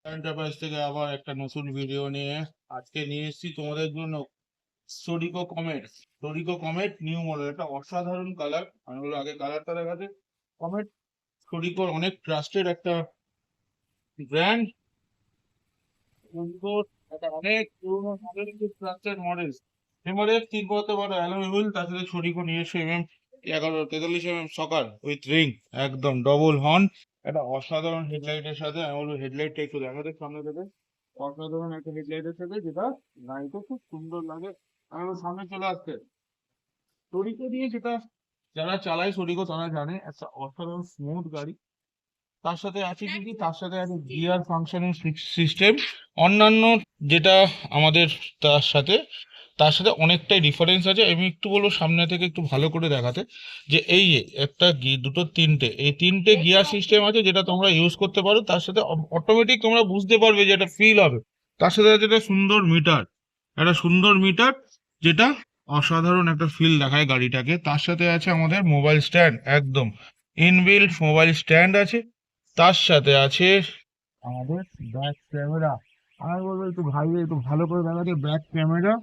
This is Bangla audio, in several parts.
এন্টারপ্রাইজ থেকে আবার একটা নতুন ভিডিও নিয়ে আজকে নিয়ে এসেছি তোমাদের জন্য। স্টোরিকো কমেট নিউ মডেল, একটা অসাধারণ কালার। আমি বলবো আগে কালারটা দেখাতে। কমেট স্টোরিকোর অনেক ট্রাস্টেড একটা ব্র্যান্ড, একটা অনেক পুরোনো মডেল, ট্রাস্টেড মডেল। এই মডেল 3 বছর অ্যালয় হুইল, তার সাথে স্টোরিকো নিয়ে এসে 11 43 সকার উইথ রিং, একদম ডবল হর্ন, একটা অসাধারণ হেডলাইটের সাথে। আমি বলবো হেডলাইটটা একটু দেখাতে সামনে থেকে। অসাধারণ একটা হেডলাইটের সাথে, যেটা গাড়িতে খুব সুন্দর লাগে। আমি বলবো সামনে চলে আসতে। স্টোরিকো দিয়ে যেটা যারা চালায় স্টোরিকো তারা জানে একটা অসাধারণ স্মুথ গাড়ি। তার সাথে আছে কি তার সাথে আছে গিয়ার ফাংশনিং সিস্টেম। অন্যান্য যেটা আমাদের তার সাথে তার সাথে অনেকটাই ডিফারেন্স আছে। আমি একটু বলবো সামনে থেকে একটু ভালো করে দেখাতে, যে এই যে একটা দুটো তিনটে, এই তিনটে গিয়ার সিস্টেম আছে যেটা তোমরা ইউজ করতে পারো। তার সাথে অটোমেটিক তোমরা বুঝতে পারবে যে এটা ফিল হবে। তার সাথে আছে একটা সুন্দর মিটার যেটা অসাধারণ একটা ফিল দেখায় গাড়িটাকে। তার সাথে আছে আমাদের মোবাইল স্ট্যান্ড, একদম ইনবিল্ট মোবাইল স্ট্যান্ড আছে। তার সাথে আছে আমাদের ব্যাক ক্যামেরা। আমি বলবো একটু ভাই একটু ভালো করে দেখাতে, ব্যাক ক্যামেরা,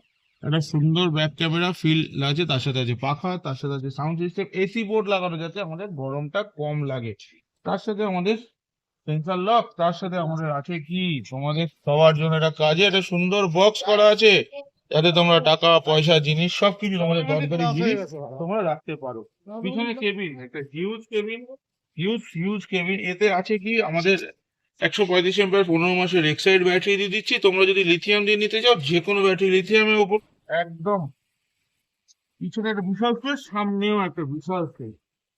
একটা সুন্দর ব্যাক ক্যামেরা ফিল আছে। তার সাথে আছে পাখা, তার সাথে আছে সাউন্ড সিস্টেম, এসি বোর্ড লাগানো, যাতে আমাদের গরমটা কম লাগে। তার সাথে আমাদের সেন্সার লক। তার সাথে আমাদের আছে কি তোমাদের সবার জন্য একটা কাজে একটা সুন্দর বক্স করা আছে, যাতে তোমরা টাকা পয়সা জিনিস সবকিছু তোমাদের দরকারি জিনিস তোমরা রাখতে পারো। পিছনে কেবিন, একটা হিউজ কেবিন। এতে আছে কি আমাদের 135 এম্পিয়ার 15 মাসের এক্সাইড ব্যাটারি দিয়ে দিচ্ছি। তোমরা যদি লিথিয়াম দিয়ে নিতে চাও, যে কোনো ব্যাটারি লিথিয়ামের উপর একদম। পিছনে একটা বিশাল স্পেস, সামনেও একটা বিশাল স্পেস।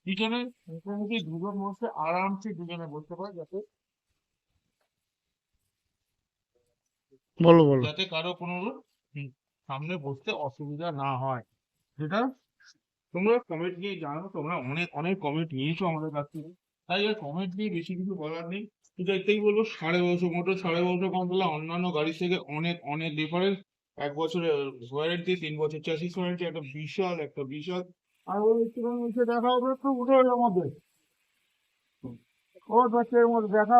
পিছনে মোটামুটি দুজন বসে আরামসে দুজনে বসতে পারে, যাতে বলো বলো। যাতে কারো কোনো সামনে বসতে অসুবিধা না হয়। যেটা তোমরা কমেন্ট নিয়ে জানো, তোমরা অনেক অনেক কমেন্ট নিয়েছো আমাদের কাছ থেকে, তাই আর কমেন্ট নিয়ে বেশি কিছু বলার নেই। শুধু একটাই বলবো, 12.5 মোটর 12.5 কন্ট্রোলার অন্যান্য গাড়ির থেকে অনেক অনেক ডিফারেন্স। 1 বছরের ওয়ারেন্টি, 3 বছর চ্যাসিস ওয়ারেন্টি, একটা বিশাল। আর ওই একটুখানি নিচে দেখা হবে, একটু উঠে আমাদের ও এর মধ্যে দেখা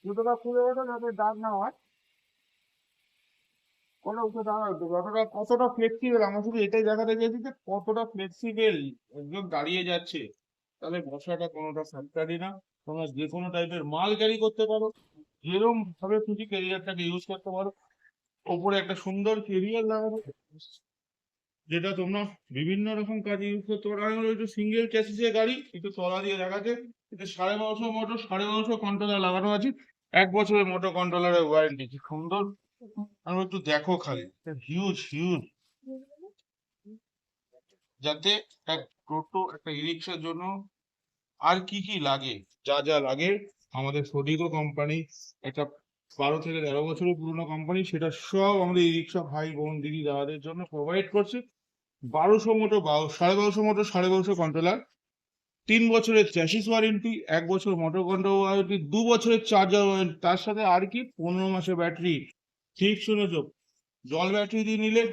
জুতোটা খুলে ওঠে, যাতে দাগ না হয়। কোনো উঠে দাঁড়ায় তো কতটা ফ্লেক্সিবল, আমরা শুধু এটাই দেখাতে চেয়েছি যে কতটা ফ্লেক্সিবল, একদম দাঁড়িয়ে যাচ্ছে। তাহলে বসাটা কোনোটা ফ্যাক্টরি না। তোমরা যে কোনো টাইপের মাল ক্যারি করতে পারো, যেরকম ভাবে খুশি ক্যারিয়ারটাকে ইউজ করতে পারো। ওপরে একটা সুন্দর কেরিয়ার লাগানো, যেটা তোমরা বিভিন্ন রকম কাজে ইউজ করতে পারো। আমি বলবো একটু সিঙ্গেল চ্যাসিসের গাড়ি, একটু তলা দিয়ে দেখাতে। এটা 12.5 মোটর 12.5 কন্ট্রোলার লাগানো আছে। 1 বছরের মোটর কন্ট্রোলারের ওয়ারেন্টি, কি সুন্দর। আমি একটু দেখো খালি, হিউজ। যাতে একটা টোটো, একটা ই রিক্সার জন্য আর কি কি লাগে, যা যা লাগে, আমাদের সোডিগো কোম্পানি, একটা 12 থেকে 13 বছরের পুরনো কোম্পানি, সেটা সব আমাদের ই রিক্সা ভাই বোন দিদি দাদাদের জন্য প্রোভাইড করছে। 1200 মোটর 12.5 মোটর 12.5 কন্ট্রোলার, 3 বছরের চ্যাসিস ওয়ারেন্টি, 1 বছর মোটর কন্ট্রোল ওয়ারেন্টি, 2 বছরের চার্জার ওয়ারেন্টি, তার সাথে আর কি 15 মাসের ব্যাটারি। ঠিক শুনেছো, জল ব্যাটারি দিয়ে নিলে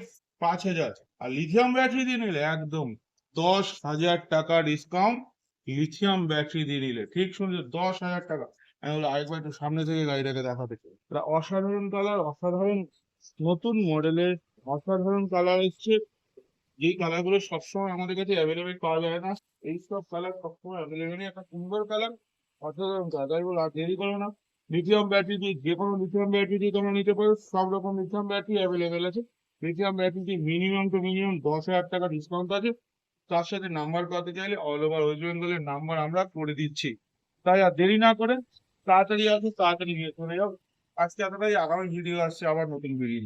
5,000, আর লিথিয়াম ব্যাটারি দিয়ে নিলে একদম 10,000 টাকা ডিসকাউন্ট। লিথিয়াম ব্যাটারি দিয়ে নিলে, ঠিক শুনেছো, 10,000 টাকা। আমি বলো আরেকবার একটু সামনে থেকে গাড়িটাকে দেখাতে চাই। এটা অসাধারণ কালার, অসাধারণ নতুন মডেলের, অসাধারণ কালার এসছে। যেই কালার গুলো সবসময় আমাদের কাছে অ্যাভেলেবেল পাওয়া যায় না, এই সব কালার সবসময় অ্যাভেলেবেল। একটা সুন্দর কালার, অসাধারণ কালার গুলো। আর দেরি করো না, লিথিয়াম ব্যাটারি দিয়ে, যে কোনো লিথিয়াম ব্যাটারি দিয়ে তোমরা নিতে পারো। সব রকম লিথিয়াম ব্যাটারি অ্যাভেলেবেল আছে। লিথিয়াম ব্যাটারি দিয়ে মিনিমাম 10,000 টাকা ডিসকাউন্ট আছে। তার সাথে নাম্বার পাতে চাইলে অল ওভার ওয়েস্ট বেঙ্গলের নাম্বার আমরা করে দিচ্ছি। তাই আর দেরি না করে তাড়াতাড়ি আসো, তাড়াতাড়ি নিয়ে চলে যাও। আজকে এতটাই, আগামী ভিডিও আসছে আবার নতুন ভিডিও।